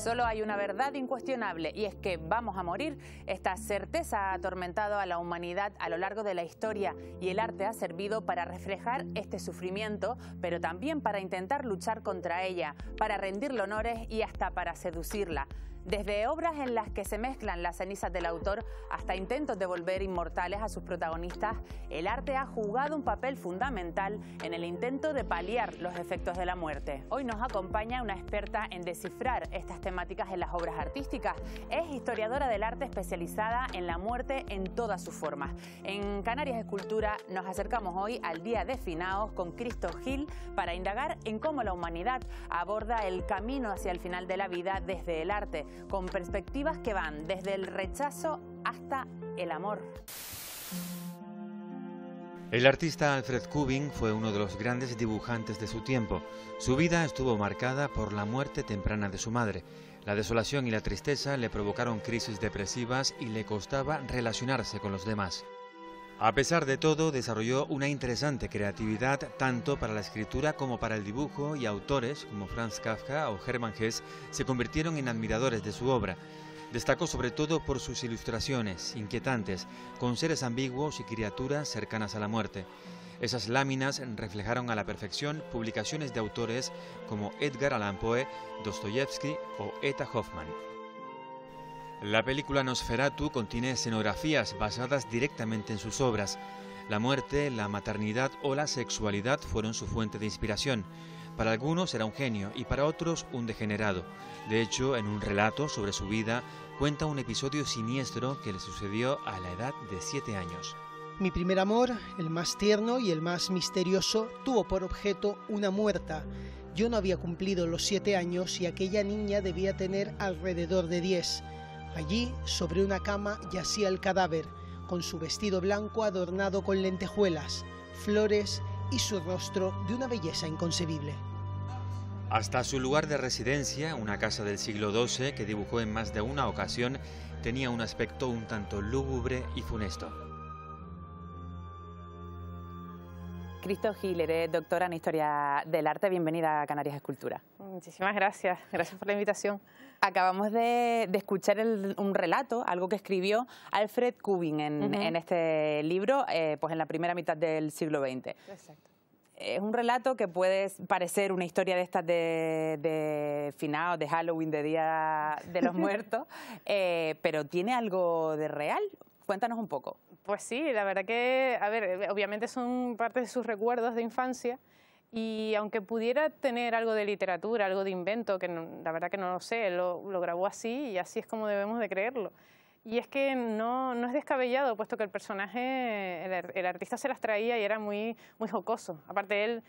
Solo hay una verdad incuestionable y es que vamos a morir. Esta certeza ha atormentado a la humanidad a lo largo de la historia y el arte ha servido para reflejar este sufrimiento, pero también para intentar luchar contra ella, para rendirle honores y hasta para seducirla. Desde obras en las que se mezclan las cenizas del autor hasta intentos de volver inmortales a sus protagonistas, el arte ha jugado un papel fundamental en el intento de paliar los efectos de la muerte. Hoy nos acompaña una experta en descifrar estas temáticas en las obras artísticas. Es historiadora del arte especializada en la muerte en todas sus formas. En Canarias Escultura nos acercamos hoy al Día de Finaos con Cristo Gil para indagar en cómo la humanidad aborda el camino hacia el final de la vida desde el arte, con perspectivas que van desde el rechazo hasta el amor. El artista Alfred Kubin fue uno de los grandes dibujantes de su tiempo. Su vida estuvo marcada por la muerte temprana de su madre. La desolación y la tristeza le provocaron crisis depresivas y le costaba relacionarse con los demás. A pesar de todo, desarrolló una interesante creatividad tanto para la escritura como para el dibujo y autores como Franz Kafka o Hermann Hesse se convirtieron en admiradores de su obra. Destacó sobre todo por sus ilustraciones inquietantes, con seres ambiguos y criaturas cercanas a la muerte. Esas láminas reflejaron a la perfección publicaciones de autores como Edgar Allan Poe, Dostoyevsky o Eta Hoffmann. La película Nosferatu contiene escenografías basadas directamente en sus obras. La muerte, la maternidad o la sexualidad fueron su fuente de inspiración. Para algunos era un genio y para otros un degenerado. De hecho, en un relato sobre su vida, cuenta un episodio siniestro que le sucedió a la edad de 7 años. Mi primer amor, el más tierno y el más misterioso, tuvo por objeto una muerta. Yo no había cumplido los 7 años y aquella niña debía tener alrededor de 10. Allí, sobre una cama, yacía el cadáver, con su vestido blanco adornado con lentejuelas, flores y su rostro de una belleza inconcebible. Hasta su lugar de residencia, una casa del siglo XII que dibujó en más de una ocasión, tenía un aspecto un tanto lúgubre y funesto. Cristo Gil, eres doctora en Historia del Arte. Bienvenida a Canarias Escultura. Muchísimas gracias. Gracias por la invitación. Acabamos de escuchar un relato, algo que escribió Alfred Kubin en este libro, pues en la primera mitad del siglo XX. Exacto. Es un relato que puede parecer una historia de estas de finados, de Halloween, de Día de los Muertos, pero ¿tiene algo de real? Cuéntanos un poco. Pues sí, la verdad que, a ver, obviamente son parte de sus recuerdos de infancia y aunque pudiera tener algo de literatura, algo de invento, que no, la verdad que no lo sé, lo grabó así y así es como debemos de creerlo. Y es que no es descabellado, puesto que el personaje, el artista se las traía y era muy jocoso. Aparte, él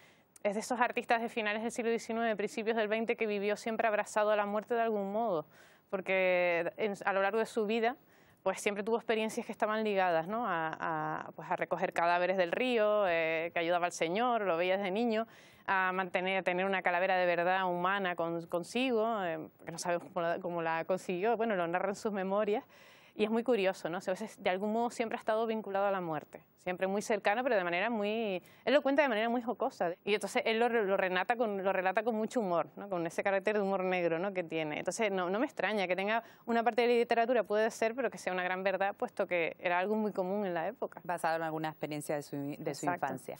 es de esos artistas de finales del siglo XIX, principios del XX, que vivió siempre abrazado a la muerte de algún modo, porque a lo largo de su vida pues siempre tuvo experiencias que estaban ligadas, ¿no? a recoger cadáveres del río, que ayudaba al Señor, lo veía desde niño, a tener una calavera de verdad humana consigo, que no sabemos cómo la consiguió, bueno, lo narra en sus memorias. Y es muy curioso, ¿no? O sea, a veces, de algún modo siempre ha estado vinculado a la muerte, siempre muy cercano, pero de manera muy... Él lo cuenta de manera muy jocosa. Y entonces él lo relata con mucho humor, ¿no? Con ese carácter de humor negro, ¿no? que tiene. Entonces no me extraña que tenga una parte de literatura, puede ser, pero que sea una gran verdad, puesto que era algo muy común en la época. Basado en alguna experiencia de su infancia.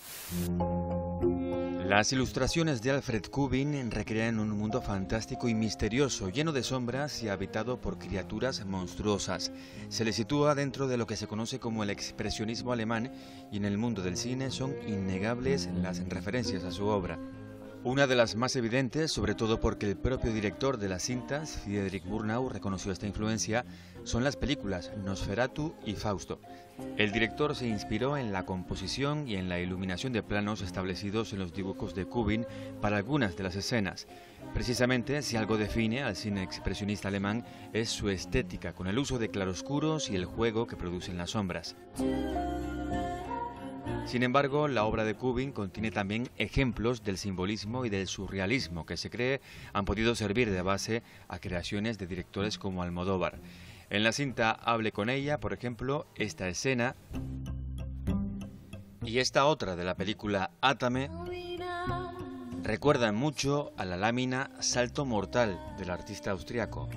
Las ilustraciones de Alfred Kubin recrean un mundo fantástico y misterioso, lleno de sombras y habitado por criaturas monstruosas. Se le sitúa dentro de lo que se conoce como el expresionismo alemán y en el mundo del cine son innegables las referencias a su obra. Una de las más evidentes, sobre todo porque el propio director de las cintas, Friedrich Murnau, reconoció esta influencia, son las películas Nosferatu y Fausto. El director se inspiró en la composición y en la iluminación de planos establecidos en los dibujos de Kubin para algunas de las escenas. Precisamente, si algo define al cine expresionista alemán es su estética, con el uso de claroscuros y el juego que producen las sombras. Sin embargo, la obra de Kubin contiene también ejemplos del simbolismo y del surrealismo que se cree han podido servir de base a creaciones de directores como Almodóvar. En la cinta Hable con ella, por ejemplo, esta escena y esta otra de la película Átame recuerdan mucho a la lámina Salto Mortal del artista austriaco.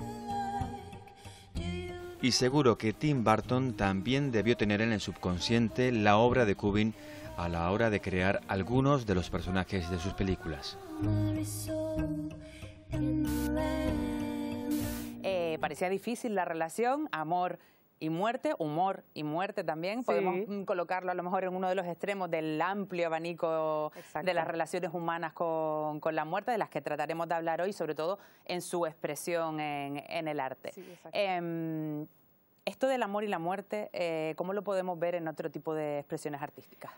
Y seguro que Tim Burton también debió tener en el subconsciente la obra de Kubrick a la hora de crear algunos de los personajes de sus películas. Parecía difícil la relación, amor y muerte, humor y muerte también. Sí. Podemos colocarlo a lo mejor en uno de los extremos del amplio abanico Exacto. de las relaciones humanas con la muerte, de las que trataremos de hablar hoy, sobre todo en su expresión en el arte. Sí, exacto. Esto del amor y la muerte, ¿cómo lo podemos ver en otro tipo de expresiones artísticas?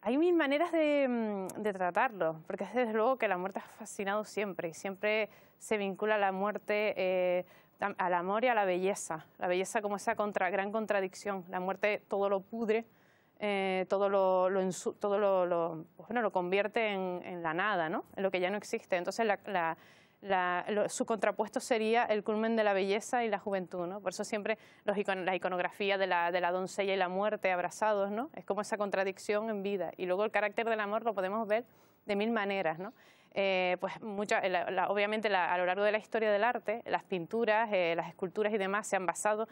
Hay mil maneras de tratarlo, porque es desde luego que la muerte ha fascinado siempre y siempre se vincula la muerte al amor y a la belleza como esa gran contradicción. La muerte todo lo pudre, todo lo convierte en la nada, ¿no? En lo que ya no existe. Entonces su contrapuesto sería el culmen de la belleza y la juventud, ¿no? Por eso siempre la iconografía de la doncella y la muerte abrazados, ¿no? Es como esa contradicción en vida. Y luego el carácter del amor lo podemos ver de mil maneras, ¿no? Pues obviamente a lo largo de la historia del arte, las pinturas, las esculturas y demás se han basado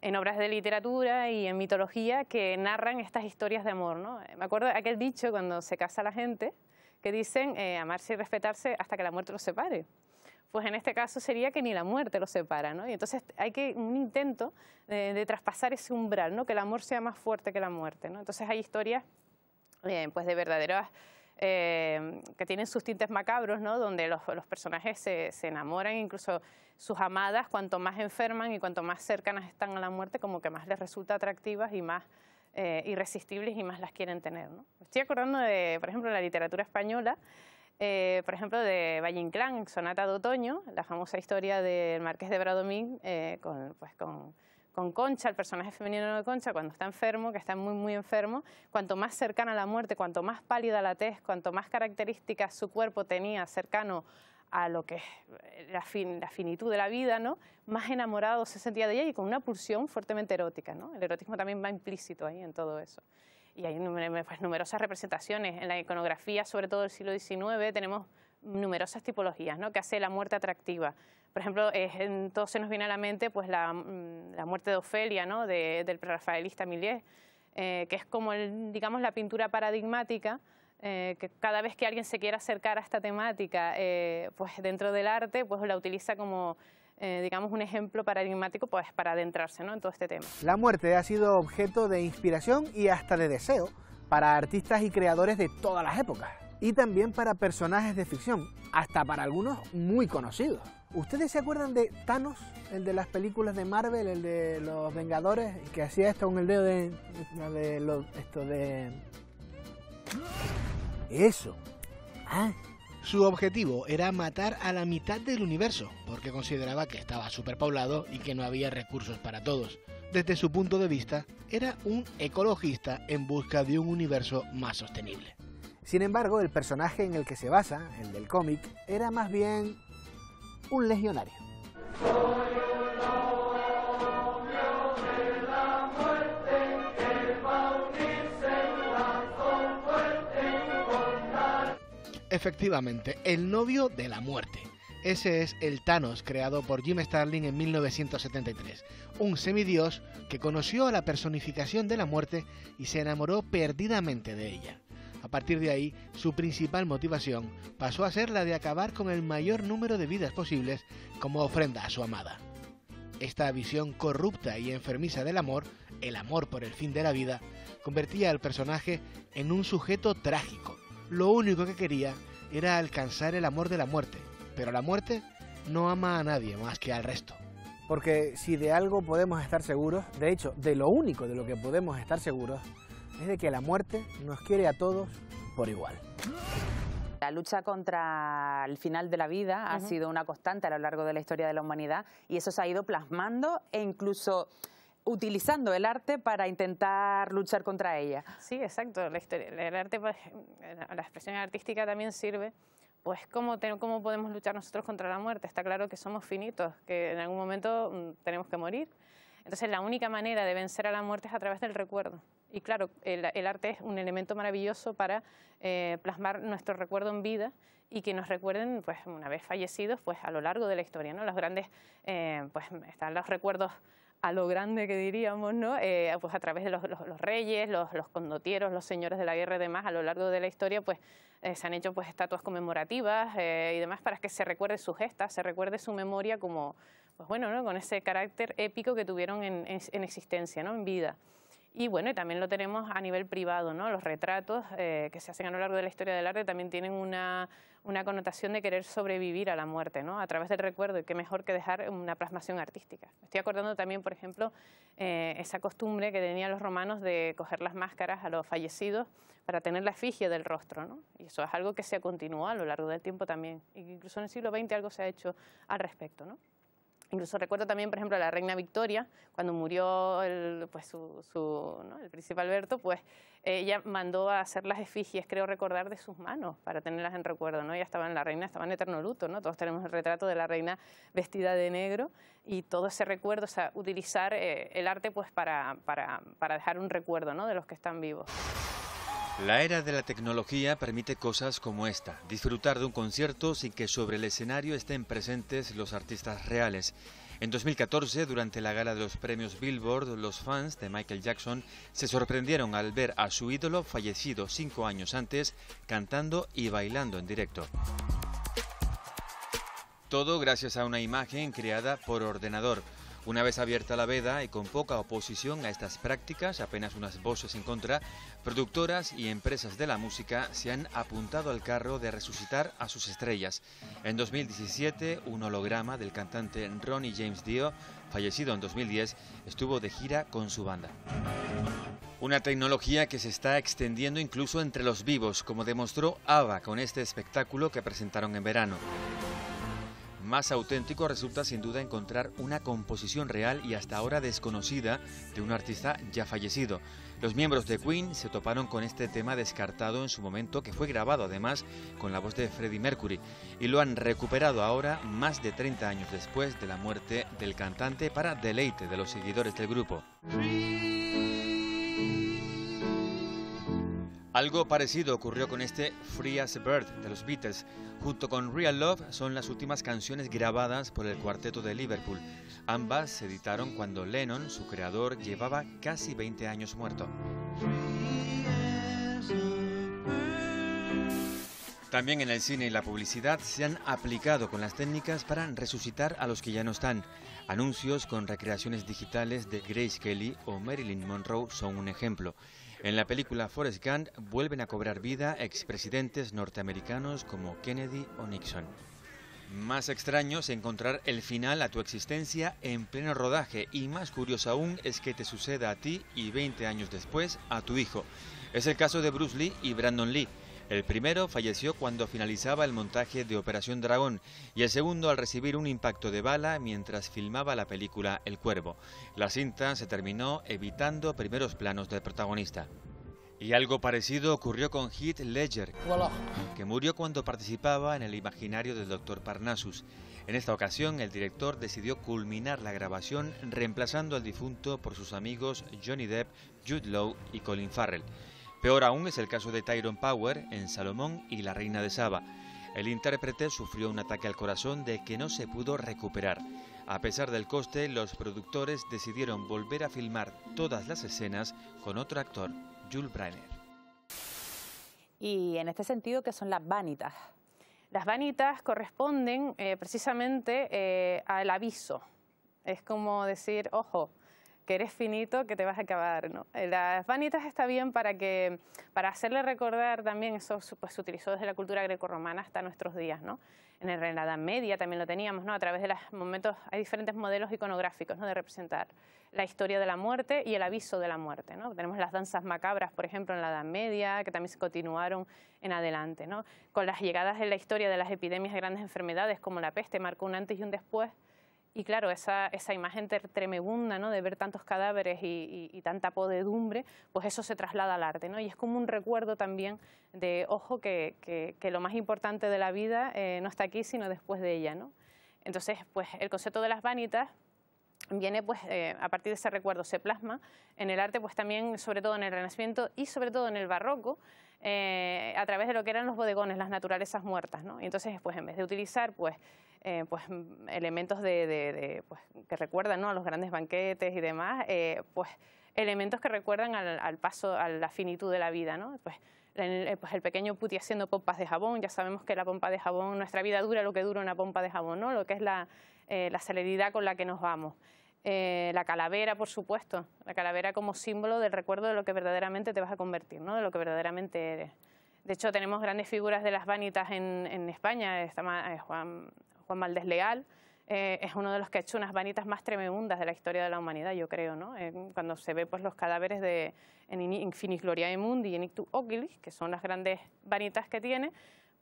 en obras de literatura y en mitología que narran estas historias de amor, ¿no? Me acuerdo de aquel dicho cuando se casa la gente que dicen amarse y respetarse hasta que la muerte los separe. Pues en este caso sería que ni la muerte los separa, ¿no? Y entonces hay un intento de traspasar ese umbral, ¿no? Que el amor sea más fuerte que la muerte, ¿no? Entonces hay historias pues de verdaderas que tienen sus tintes macabros, ¿no? Donde los personajes se enamoran, incluso sus amadas, cuanto más enferman y cuanto más cercanas están a la muerte, como que más les resulta atractivas y más irresistibles y más las quieren tener, ¿no? Estoy acordando de, por ejemplo, la literatura española, por ejemplo, de Valle Inclán, Sonata de Otoño, la famosa historia del Marqués de Bradomín con Concha, el personaje femenino de Concha, cuando está enfermo, que está muy, muy enfermo. Cuanto más cercana a la muerte, cuanto más pálida la tez, cuanto más características su cuerpo tenía cercano a lo que es la finitud de la vida, ¿no? Más enamorado se sentía de ella y con una pulsión fuertemente erótica, ¿no? El erotismo también va implícito ahí en todo eso. Y hay numerosas representaciones. En la iconografía, sobre todo del siglo XIX, tenemos numerosas tipologías, ¿no? Que hace la muerte atractiva. Por ejemplo, todo se nos viene a la mente pues, la muerte de Ofelia, ¿no? Del prerrafaelista Millet, que es como, digamos, la pintura paradigmática, que cada vez que alguien se quiera acercar a esta temática pues dentro del arte, pues la utiliza como digamos, un ejemplo paradigmático pues, para adentrarse, ¿no? En todo este tema. La muerte ha sido objeto de inspiración y hasta de deseo para artistas y creadores de todas las épocas. Y también para personajes de ficción, hasta para algunos muy conocidos. ¿Ustedes se acuerdan de Thanos, el de las películas de Marvel, el de los Vengadores, que hacía esto con el dedo Eso. Ah. Su objetivo era matar a la mitad del universo, porque consideraba que estaba superpoblado y que no había recursos para todos. Desde su punto de vista, era un ecologista en busca de un universo más sostenible. Sin embargo, el personaje en el que se basa, el del cómic, era más bien un legionario. Efectivamente, el novio de la muerte. Ese es el Thanos, creado por Jim Starlin en 1973, un semidios que conoció a la personificación de la muerte y se enamoró perdidamente de ella. A partir de ahí, su principal motivación pasó a ser la de acabar con el mayor número de vidas posibles como ofrenda a su amada. Esta visión corrupta y enfermiza del amor, el amor por el fin de la vida, convertía al personaje en un sujeto trágico. Lo único que quería era alcanzar el amor de la muerte, pero la muerte no ama a nadie más que al resto. Porque si de algo podemos estar seguros, de hecho, de lo único de lo que podemos estar seguros, es de que la muerte nos quiere a todos por igual. La lucha contra el final de la vida ha sido una constante a lo largo de la historia de la humanidad y eso se ha ido plasmando e incluso utilizando el arte para intentar luchar contra ella. Sí, exacto. El arte, pues, la expresión artística también sirve, pues, cómo podemos luchar nosotros contra la muerte. Está claro que somos finitos, que en algún momento tenemos que morir. Entonces, la única manera de vencer a la muerte es a través del recuerdo. Y claro, el arte es un elemento maravilloso para plasmar nuestro recuerdo en vida y que nos recuerden, pues una vez fallecidos, pues a lo largo de la historia, ¿no? Los grandes, pues están los recuerdos a lo grande que diríamos, ¿no? Pues a través de los reyes, los condotieros, los señores de la guerra y demás, a lo largo de la historia, pues se han hecho pues estatuas conmemorativas y demás para que se recuerde su gesta, se recuerde su memoria como, pues bueno, ¿no? Con ese carácter épico que tuvieron en existencia, ¿no? En vida. Y bueno, y también lo tenemos a nivel privado, ¿no? Los retratos que se hacen a lo largo de la historia del arte también tienen una connotación de querer sobrevivir a la muerte, ¿no? A través del recuerdo, y qué mejor que dejar una plasmación artística. Me estoy acordando también, por ejemplo, esa costumbre que tenían los romanos de coger las máscaras a los fallecidos para tener la efigie del rostro, ¿no? Y eso es algo que se continuó a lo largo del tiempo también. Incluso en el siglo XX algo se ha hecho al respecto, ¿no? Incluso recuerdo también, por ejemplo, a la reina Victoria, cuando murió el príncipe Alberto, pues ella mandó a hacer las efigies, creo recordar, de sus manos para tenerlas en recuerdo, ¿no? La reina estaba en eterno luto, ¿no? Todos tenemos el retrato de la reina vestida de negro y todo ese recuerdo, o sea, utilizar el arte pues para dejar un recuerdo, ¿no? De los que están vivos. La era de la tecnología permite cosas como esta, disfrutar de un concierto sin que sobre el escenario estén presentes los artistas reales. En 2014, durante la gala de los premios Billboard, los fans de Michael Jackson se sorprendieron al ver a su ídolo fallecido 5 años antes cantando y bailando en directo. Todo gracias a una imagen creada por ordenador. Una vez abierta la veda y con poca oposición a estas prácticas, apenas unas voces en contra, productoras y empresas de la música se han apuntado al carro de resucitar a sus estrellas. En 2017, un holograma del cantante Ronnie James Dio, fallecido en 2010, estuvo de gira con su banda. Una tecnología que se está extendiendo incluso entre los vivos, como demostró ABBA con este espectáculo que presentaron en verano. Más auténtico resulta sin duda encontrar una composición real y hasta ahora desconocida de un artista ya fallecido. Los miembros de Queen se toparon con este tema descartado en su momento, que fue grabado además con la voz de Freddie Mercury, y lo han recuperado ahora más de 30 años después de la muerte del cantante para deleite de los seguidores del grupo. Algo parecido ocurrió con este Free as a Bird de los Beatles. Junto con Real Love son las últimas canciones grabadas por el cuarteto de Liverpool. Ambas se editaron cuando Lennon, su creador, llevaba casi 20 años muerto. También en el cine y la publicidad se han aplicado con las técnicas para resucitar a los que ya no están. Anuncios con recreaciones digitales de Grace Kelly o Marilyn Monroe son un ejemplo. En la película Forrest Gump vuelven a cobrar vida expresidentes norteamericanos como Kennedy o Nixon. Más extraño es encontrar el final a tu existencia en pleno rodaje, y más curioso aún es que te suceda a ti y 20 años después a tu hijo. Es el caso de Bruce Lee y Brandon Lee. El primero falleció cuando finalizaba el montaje de Operación Dragón y el segundo al recibir un impacto de bala mientras filmaba la película El Cuervo. La cinta se terminó evitando primeros planos del protagonista. Y algo parecido ocurrió con Heath Ledger, que murió cuando participaba en el imaginario del Dr. Parnassus. En esta ocasión, el director decidió culminar la grabación reemplazando al difunto por sus amigos Johnny Depp, Jude Law y Colin Farrell. Peor aún es el caso de Tyrone Power en Salomón y la Reina de Saba. El intérprete sufrió un ataque al corazón de que no se pudo recuperar. A pesar del coste, los productores decidieron volver a filmar todas las escenas con otro actor, Jules Briner. Y en este sentido, ¿qué son las vanitas? Las vanitas corresponden precisamente al aviso. Es como decir, ojo, que eres finito, que te vas a acabar, ¿no? Las vanitas está bien para hacerle recordar también, eso pues, se utilizó desde la cultura grecorromana hasta nuestros días, ¿no? En la Edad Media también lo teníamos, ¿no? A través de los momentos, hay diferentes modelos iconográficos, ¿no? De representar la historia de la muerte y el aviso de la muerte, ¿no? Tenemos las danzas macabras, por ejemplo, en la Edad Media, que también se continuaron en adelante, ¿no? Con las llegadas en la historia de las epidemias de grandes enfermedades, como la peste, marcó un antes y un después. Y claro, esa imagen tremebunda, ¿no? De ver tantos cadáveres y tanta podredumbre, pues eso se traslada al arte, ¿no? Y es como un recuerdo también de, ojo, que lo más importante de la vida no está aquí, sino después de ella, ¿no? Entonces, pues el concepto de las vanitas viene, pues, a partir de ese recuerdo, se plasma en el arte, pues también, sobre todo en el Renacimiento y sobre todo en el Barroco, a través de lo que eran los bodegones, las naturalezas muertas, ¿no? Y entonces, pues en vez de utilizar elementos pues, que recuerdan, ¿no?, a los grandes banquetes y demás, pues elementos que recuerdan al paso, a la finitud de la vida, ¿no? Pues el pequeño putti haciendo pompas de jabón. Ya sabemos que la pompa de jabón, nuestra vida dura lo que dura una pompa de jabón, ¿no? Lo que es la celeridad con la que nos vamos. La calavera, por supuesto, la calavera como símbolo del recuerdo de lo que verdaderamente te vas a convertir, ¿no?, de lo que verdaderamente eres. De hecho, tenemos grandes figuras de las vanitas en España. Está Juan Valdés Leal, es uno de los que ha hecho unas vanitas más tremendas de la historia de la humanidad, yo creo, ¿no? Cuando se ve pues, los cadáveres en Infinis Gloriae Mundi y en Ictu Oculis, que son las grandes vanitas que tiene,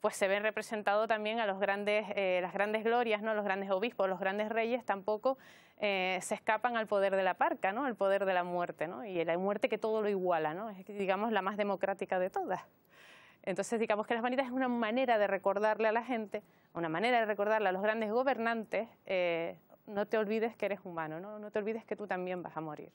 pues se ven representados también a las grandes glorias, ¿no? Los grandes obispos, los grandes reyes tampoco se escapan al poder de la parca, ¿no?, al poder de la muerte, ¿no? Y la muerte que todo lo iguala, ¿no? Es, digamos, la más democrática de todas. Entonces, digamos que las vanitas es una manera de recordarle a la gente, una manera de recordarle a los grandes gobernantes, no te olvides que eres humano, ¿no? No te olvides que tú también vas a morir.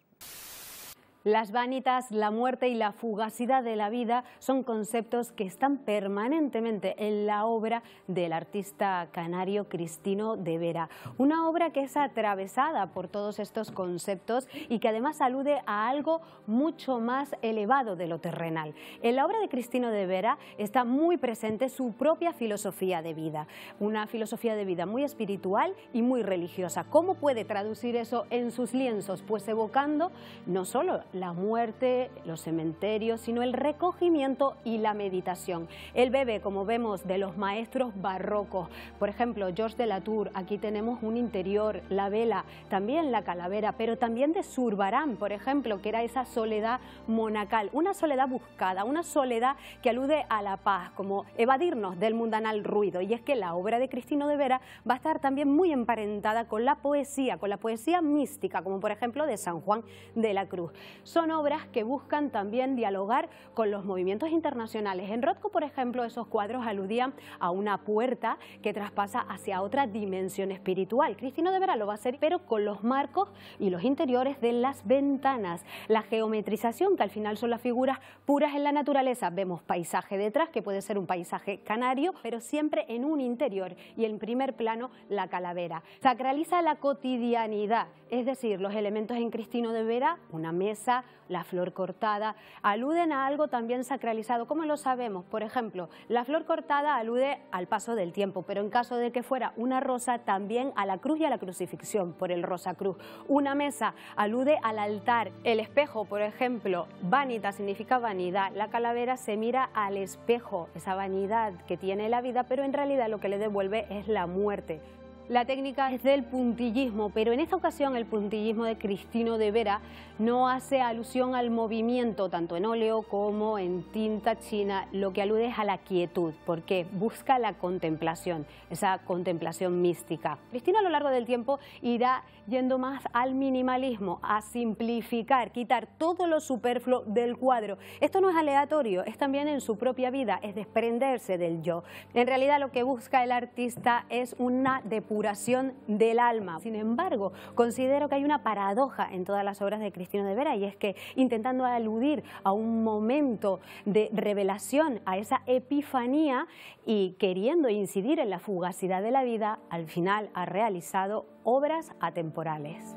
Las vanitas, la muerte y la fugacidad de la vida son conceptos que están permanentemente en la obra del artista canario Cristino de Vera. Una obra que es atravesada por todos estos conceptos y que además alude a algo mucho más elevado de lo terrenal. En la obra de Cristino de Vera está muy presente su propia filosofía de vida. Una filosofía de vida muy espiritual y muy religiosa. ¿Cómo puede traducir eso en sus lienzos? Pues evocando no solo la muerte, los cementerios, sino el recogimiento y la meditación. Él bebe, como vemos, de los maestros barrocos. Por ejemplo, Georges de Latour, aquí tenemos un interior, la vela, también la calavera, pero también de Zurbarán, por ejemplo, que era esa soledad monacal, una soledad buscada, una soledad que alude a la paz, como evadirnos del mundanal ruido. Y es que la obra de Cristino de Vera va a estar también muy emparentada con la poesía mística, como por ejemplo de San Juan de la Cruz. Son obras que buscan también dialogar con los movimientos internacionales. En Rothko, por ejemplo, esos cuadros aludían a una puerta que traspasa hacia otra dimensión espiritual. Cristino de Vera lo va a hacer, pero con los marcos y los interiores de las ventanas. La geometrización, que al final son las figuras puras en la naturaleza. Vemos paisaje detrás, que puede ser un paisaje canario, pero siempre en un interior. Y en primer plano, la calavera. Sacraliza la cotidianidad, es decir, los elementos en Cristino de Vera, una mesa, la flor cortada, aluden a algo también sacralizado. ¿Cómo lo sabemos? Por ejemplo, la flor cortada alude al paso del tiempo, pero en caso de que fuera una rosa, también a la cruz y a la crucifixión, por el Rosa Cruz. Una mesa alude al altar. El espejo, por ejemplo, vanita significa vanidad. La calavera se mira al espejo, esa vanidad que tiene la vida, pero en realidad lo que le devuelve es la muerte. La técnica es del puntillismo, pero en esta ocasión el puntillismo de Cristino de Vera no hace alusión al movimiento, tanto en óleo como en tinta china. Lo que alude es a la quietud, porque busca la contemplación, esa contemplación mística. Cristino a lo largo del tiempo irá yendo más al minimalismo, a simplificar, quitar todo lo superfluo del cuadro. Esto no es aleatorio, es también en su propia vida, es desprenderse del yo. En realidad lo que busca el artista es una depuración del alma. Sin embargo, considero que hay una paradoja en todas las obras de Cristino de Vera, y es que intentando aludir a un momento de revelación, a esa epifanía, y queriendo incidir en la fugacidad de la vida, al final ha realizado obras atemporales.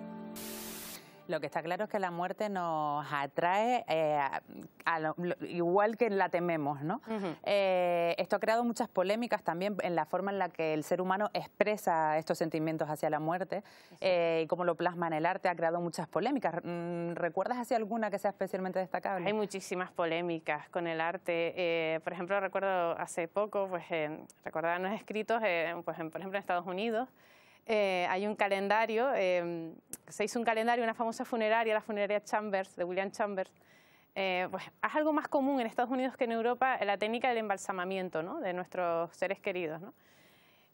Lo que está claro es que la muerte nos atrae igual que la tememos, ¿no? Esto ha creado muchas polémicas también en la forma en la que el ser humano expresa estos sentimientos hacia la muerte y cómo lo plasma en el arte. Ha creado muchas polémicas. ¿Recuerdas así alguna que sea especialmente destacable? Hay muchísimas polémicas con el arte. Por ejemplo, recuerdo hace poco, pues, recordar unos escritos, pues, por ejemplo, en Estados Unidos, hay un calendario, se hizo un calendario, una famosa funeraria, la funeraria Chambers, de William Chambers. Pues es algo más común en Estados Unidos que en Europa, la técnica del embalsamamiento, ¿no?, de nuestros seres queridos, ¿no?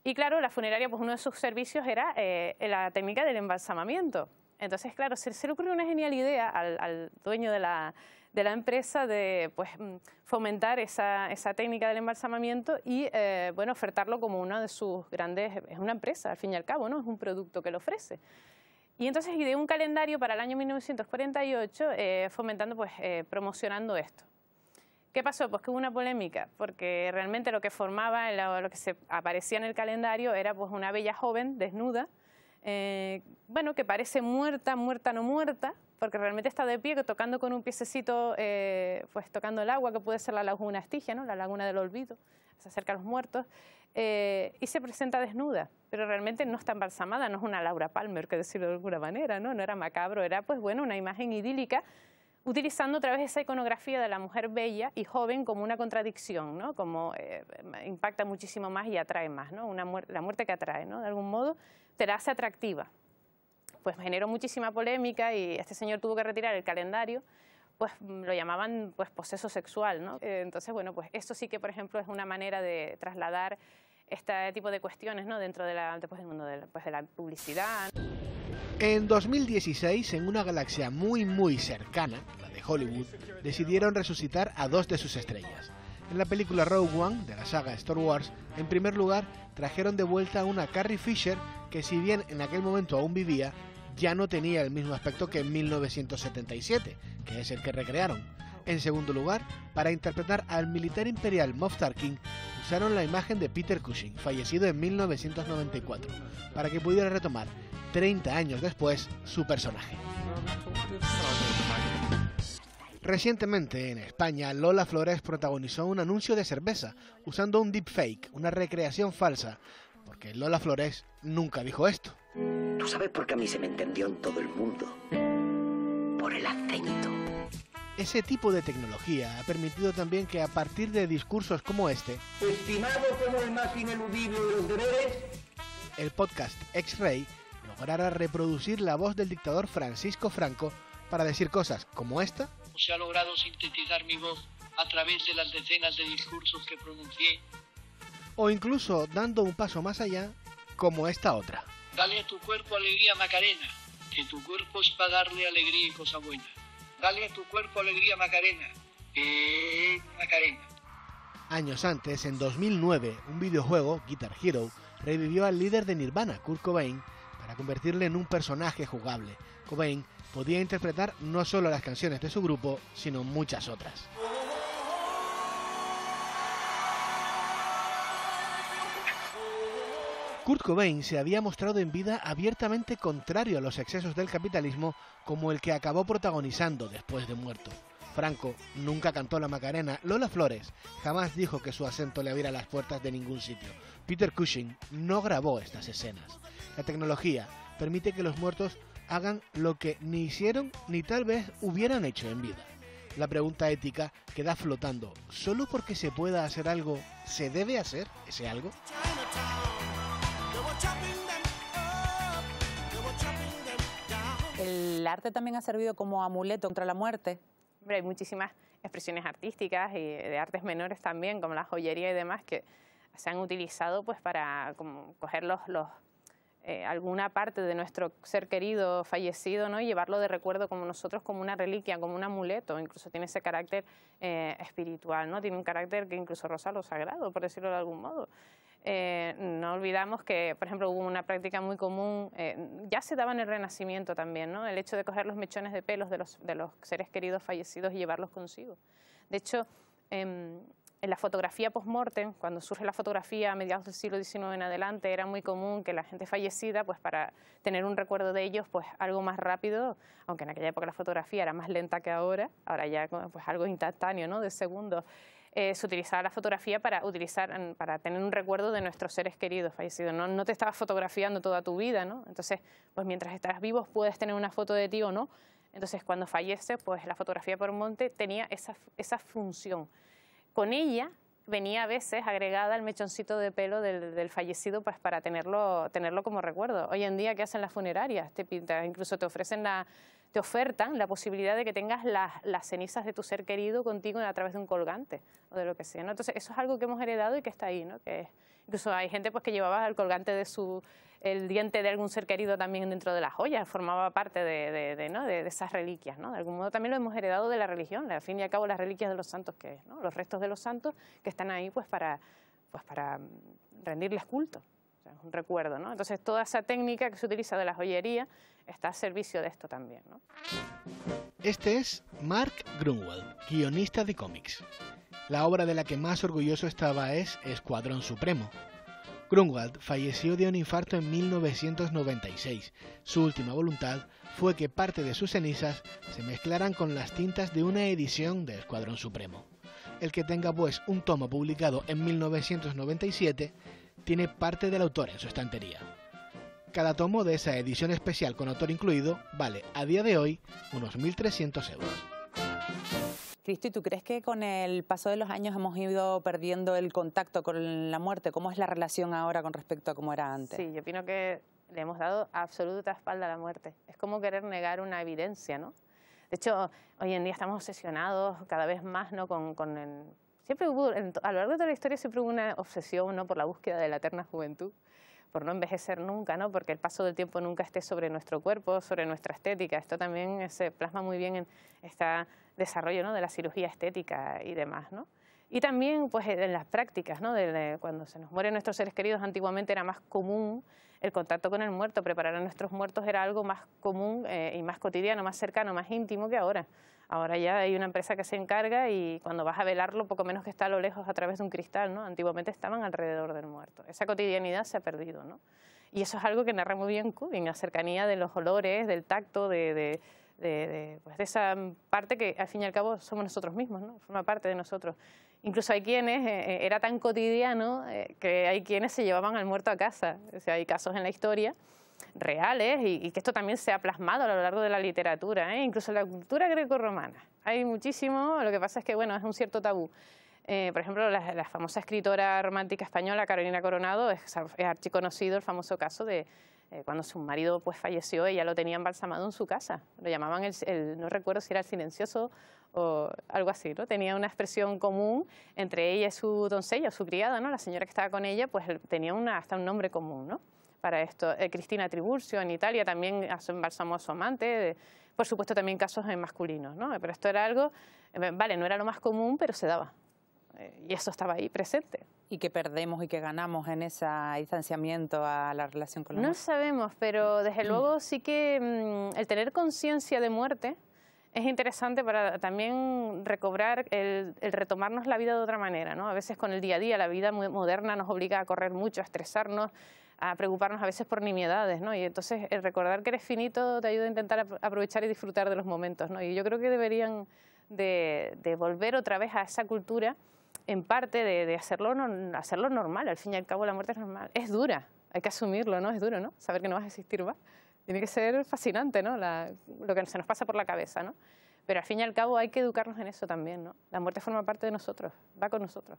Y claro, la funeraria, pues uno de sus servicios era la técnica del embalsamamiento. Entonces, claro, se le ocurrió una genial idea al dueño de la empresa de, pues, fomentar esa técnica del embalsamamiento y bueno, ofertarlo como una de sus grandes... Es una empresa, al fin y al cabo, ¿no? Es un producto que lo ofrece. Y entonces ideó un calendario para el año 1948 fomentando, pues, promocionando esto. ¿Qué pasó? Pues que hubo una polémica, porque realmente lo que formaba, lo que se aparecía en el calendario era pues una bella joven desnuda, bueno, que parece muerta, muerta no muerta, porque realmente está de pie, tocando con un piececito, pues tocando el agua, que puede ser la laguna Estigia, ¿no? La laguna del olvido, se acerca a los muertos, y se presenta desnuda, pero realmente no está embalsamada, no es una Laura Palmer, que decirlo de alguna manera, ¿no? No era macabro, era pues bueno, una imagen idílica, utilizando otra vez esa iconografía de la mujer bella y joven como una contradicción, ¿no? Como impacta muchísimo más y atrae más, ¿no? La muerte que atrae, ¿no? De algún modo te la hace atractiva. Pues generó muchísima polémica y este señor tuvo que retirar el calendario, pues lo llamaban pues poseso sexual, ¿no? Entonces, bueno, pues esto sí que, por ejemplo, es una manera de trasladar este tipo de cuestiones, ¿no? Dentro de después del mundo de la publicidad. En 2016, en una galaxia muy cercana, la de Hollywood, decidieron resucitar a 2 de sus estrellas. En la película Rogue One, de la saga Star Wars, en primer lugar, trajeron de vuelta a una Carrie Fisher que, si bien en aquel momento aún vivía, ya no tenía el mismo aspecto que en 1977, que es el que recrearon. En segundo lugar, para interpretar al militar imperial Moff Tarkin, usaron la imagen de Peter Cushing, fallecido en 1994, para que pudiera retomar 30 años después, su personaje. Recientemente, en España, Lola Flores protagonizó un anuncio de cerveza usando un deepfake, una recreación falsa, porque Lola Flores nunca dijo esto. ¿Tú sabes por qué a mí se me entendió en todo el mundo? Por el acento. Ese tipo de tecnología ha permitido también que, a partir de discursos como este, estimado como el más ineludible de los deberes, el podcast X-Ray lograra reproducir la voz del dictador Francisco Franco para decir cosas como esta. Se ha logrado sintetizar mi voz a través de las decenas de discursos que pronuncié. O incluso dando un paso más allá, como esta otra. Dale a tu cuerpo alegría Macarena, que tu cuerpo es para darle alegría y cosa buena. Dale a tu cuerpo alegría Macarena, Macarena. Años antes, en 2009, un videojuego, Guitar Hero, revivió al líder de Nirvana, Kurt Cobain, para convertirle en un personaje jugable. Cobain podía interpretar no solo las canciones de su grupo, sino muchas otras. Kurt Cobain se había mostrado en vida abiertamente contrario a los excesos del capitalismo, como el que acabó protagonizando después de muerto. Franco nunca cantó la Macarena. Lola Flores jamás dijo que su acento le abriera las puertas de ningún sitio. Peter Cushing no grabó estas escenas. La tecnología permite que los muertos hagan lo que ni hicieron ni tal vez hubieran hecho en vida. La pregunta ética queda flotando. ¿Solo porque se pueda hacer algo, se debe hacer ese algo? ¿El arte también ha servido como amuleto contra la muerte? Hombre, hay muchísimas expresiones artísticas y de artes menores también, como la joyería y demás, que se han utilizado pues para como coger alguna parte de nuestro ser querido fallecido, ¿no? Y llevarlo de recuerdo como nosotros, como una reliquia, como un amuleto. Incluso tiene ese carácter espiritual, ¿no? Tiene un carácter que incluso roza lo sagrado, por decirlo de algún modo. No olvidamos que, por ejemplo, hubo una práctica muy común, ya se daba en el Renacimiento también, ¿no? El hecho de coger los mechones de pelos de los seres queridos fallecidos y llevarlos consigo. De hecho, en la fotografía post-mortem, cuando surge la fotografía a mediados del siglo XIX en adelante, era muy común que la gente fallecida, pues para tener un recuerdo de ellos, pues algo más rápido, aunque en aquella época la fotografía era más lenta que ahora ya pues algo instantáneo, ¿no? De segundos. Se utilizaba la fotografía para tener un recuerdo de nuestros seres queridos fallecidos. No te estabas fotografiando toda tu vida, ¿no? Entonces, pues mientras estás vivo puedes tener una foto de ti o no. Entonces, cuando fallece, pues la fotografía por monte tenía esa función. Con ella venía a veces agregada el mechoncito de pelo del fallecido, pues para tenerlo como recuerdo. Hoy en día, ¿qué hacen las funerarias? Incluso te ofertan la posibilidad de que tengas las cenizas de tu ser querido contigo a través de un colgante o de lo que sea, ¿no? Entonces, eso es algo que hemos heredado y que está ahí, ¿no? Incluso hay gente pues, que llevaba el colgante el diente de algún ser querido también dentro de las joyas, formaba parte de esas reliquias, ¿no? De algún modo también lo hemos heredado de la religión, al fin y al cabo las reliquias de los santos, ¿no? Los restos de los santos que están ahí pues para rendirles culto. O sea, es un recuerdo, ¿no? Entonces toda esa técnica que se utiliza de la joyería está a servicio de esto también, ¿no? Este es Mark Grunwald, guionista de cómics. La obra de la que más orgulloso estaba es Escuadrón Supremo. Grunwald falleció de un infarto en 1996. Su última voluntad fue que parte de sus cenizas se mezclaran con las tintas de una edición de Escuadrón Supremo. El que tenga pues un tomo publicado en 1997 tiene parte del autor en su estantería. Cada tomo de esa edición especial con autor incluido vale a día de hoy unos 1.300 euros. Cristo, ¿y tú crees que con el paso de los años hemos ido perdiendo el contacto con la muerte? ¿Cómo es la relación ahora con respecto a cómo era antes? Sí, yo opino que le hemos dado absoluta espalda a la muerte. Es como querer negar una evidencia, ¿no? De hecho, hoy en día estamos obsesionados cada vez más, ¿no? con el... Siempre hubo, a lo largo de toda la historia siempre hubo una obsesión, ¿no? Por la búsqueda de la eterna juventud, por no envejecer nunca, ¿no? Porque el paso del tiempo nunca esté sobre nuestro cuerpo, sobre nuestra estética. Esto también se plasma muy bien en este desarrollo, ¿no? De la cirugía estética y demás, ¿no? Y también pues, en las prácticas, ¿no? Cuando se nos mueren nuestros seres queridos, antiguamente era más común el contacto con el muerto. Preparar a nuestros muertos era algo más común y más cotidiano, más cercano, más íntimo que ahora. Ahora ya hay una empresa que se encarga y cuando vas a velarlo, poco menos que está a lo lejos a través de un cristal, ¿no? Antiguamente estaban alrededor del muerto. Esa cotidianidad se ha perdido, ¿no? Y eso es algo que narra muy bien Cubbing, la cercanía de los olores, del tacto, pues de esa parte que al fin y al cabo somos nosotros mismos, ¿no? Forma parte de nosotros. Incluso hay quienes, era tan cotidiano que hay quienes se llevaban al muerto a casa. O sea, hay casos en la historia reales y que esto también se ha plasmado a lo largo de la literatura, incluso en la cultura grecorromana. Hay muchísimo, lo que pasa es que bueno, es un cierto tabú. Por ejemplo, la famosa escritora romántica española Carolina Coronado, es archiconocido el famoso caso de cuando su marido pues, falleció, ella lo tenía embalsamado en su casa. Lo llamaban, no recuerdo si era el silencioso o algo así, ¿no? Tenía una expresión común entre ella y su doncella, su criada, ¿no? La señora que estaba con ella, pues tenía hasta un nombre común, ¿no? Para esto. Cristina Tribulzio en Italia también embalsamó a su amante, por supuesto también casos masculinos, ¿no? Pero esto era algo, vale, no era lo más común, pero se daba. Y eso estaba ahí presente. ¿Y qué perdemos y qué ganamos en ese distanciamiento a la relación con la muerte? No sabemos, pero desde luego sí que el tener conciencia de muerte es interesante para también recobrar el retomarnos la vida de otra manera, ¿no? A veces con el día a día, la vida muy moderna nos obliga a correr mucho, a estresarnos, a preocuparnos a veces por nimiedades, ¿no? Y entonces el recordar que eres finito te ayuda a intentar aprovechar y disfrutar de los momentos, ¿no? Y yo creo que deberían de volver otra vez a esa cultura, en parte de hacerlo normal. Al fin y al cabo la muerte es normal. Es dura, hay que asumirlo, ¿no? Es duro, ¿no? Saber que no vas a existir más. Tiene que ser fascinante, ¿no? Lo que se nos pasa por la cabeza, ¿no? Pero al fin y al cabo hay que educarnos en eso también, ¿no? La muerte forma parte de nosotros, va con nosotros.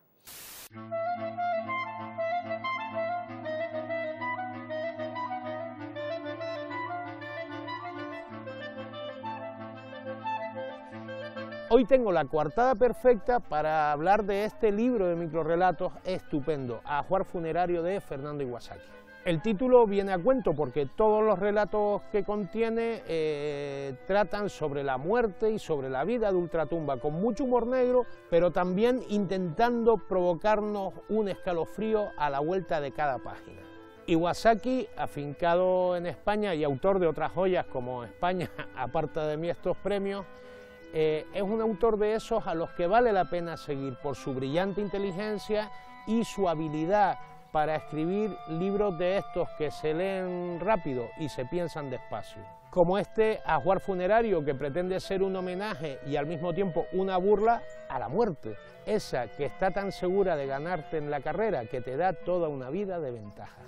Hoy tengo la coartada perfecta para hablar de este libro de microrrelatos estupendo, Ajuar funerario de Fernando Iwasaki. El título viene a cuento porque todos los relatos que contiene tratan sobre la muerte y sobre la vida de ultratumba, con mucho humor negro, pero también intentando provocarnos un escalofrío a la vuelta de cada página. Iwasaki, afincado en España y autor de otras joyas como España aparta de mí estos premios, es un autor de esos a los que vale la pena seguir por su brillante inteligencia y su habilidad para escribir libros de estos que se leen rápido y se piensan despacio. Como este Ajuar funerario, que pretende ser un homenaje y al mismo tiempo una burla a la muerte, esa que está tan segura de ganarte en la carrera que te da toda una vida de ventaja.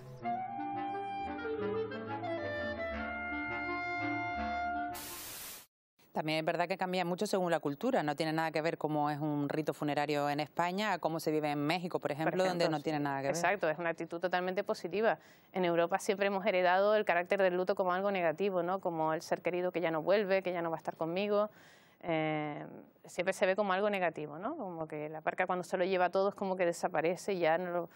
También es verdad que cambia mucho según la cultura, no tiene nada que ver cómo es un rito funerario en España, a cómo se vive en México, por ejemplo, donde no tiene nada que ver. Exacto, es una actitud totalmente positiva. En Europa siempre hemos heredado el carácter del luto como algo negativo, ¿no? Como el ser querido que ya no vuelve, que ya no va a estar conmigo. Siempre se ve como algo negativo, ¿no? Como que la parca cuando se lo lleva a todos como que desaparece y ya no lo...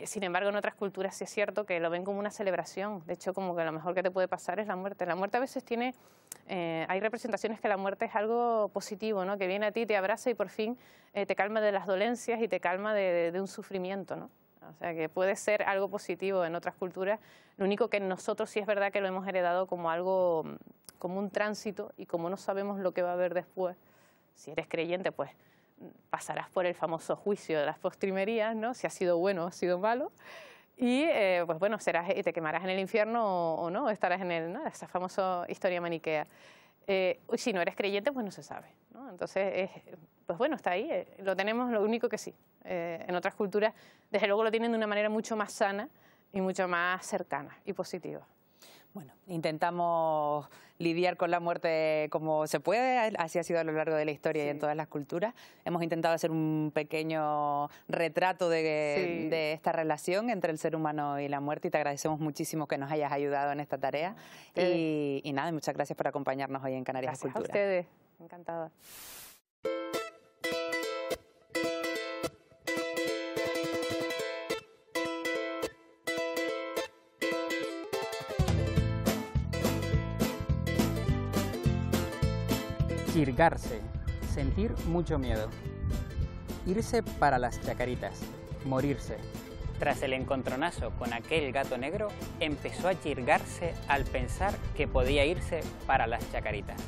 sin embargo, en otras culturas sí es cierto que lo ven como una celebración. De hecho, como que lo mejor que te puede pasar es la muerte. La muerte a veces tiene... hay representaciones que la muerte es algo positivo, ¿no? Que viene a ti, te abraza y por fin te calma de las dolencias y te calma de un sufrimiento, ¿no? O sea, que puede ser algo positivo en otras culturas. Lo único que nosotros sí es verdad que lo hemos heredado como algo, como un tránsito, y como no sabemos lo que va a haber después, si eres creyente, pues pasarás por el famoso juicio de las postrimerías, ¿no? Si ha sido bueno o ha sido malo. Y pues bueno, te quemarás en el infierno o no, estarás en el, ¿no? Esa famosa historia maniquea. Si no eres creyente, pues no se sabe, ¿no? Entonces, pues bueno, está ahí, lo tenemos, lo único que sí. En otras culturas, desde luego, lo tienen de una manera mucho más sana y mucho más cercana y positiva. Bueno, intentamos lidiar con la muerte como se puede, así ha sido a lo largo de la historia y en todas las culturas. Hemos intentado hacer un pequeño retrato de esta relación entre el ser humano y la muerte, y te agradecemos muchísimo que nos hayas ayudado en esta tarea. Y nada, muchas gracias por acompañarnos hoy en Canarias Cultura. Gracias a ustedes, encantada. Chirgarse, sentir mucho miedo. Irse para las chacaritas, morirse. Tras el encontronazo con aquel gato negro, empezó a chirgarse al pensar que podía irse para las chacaritas.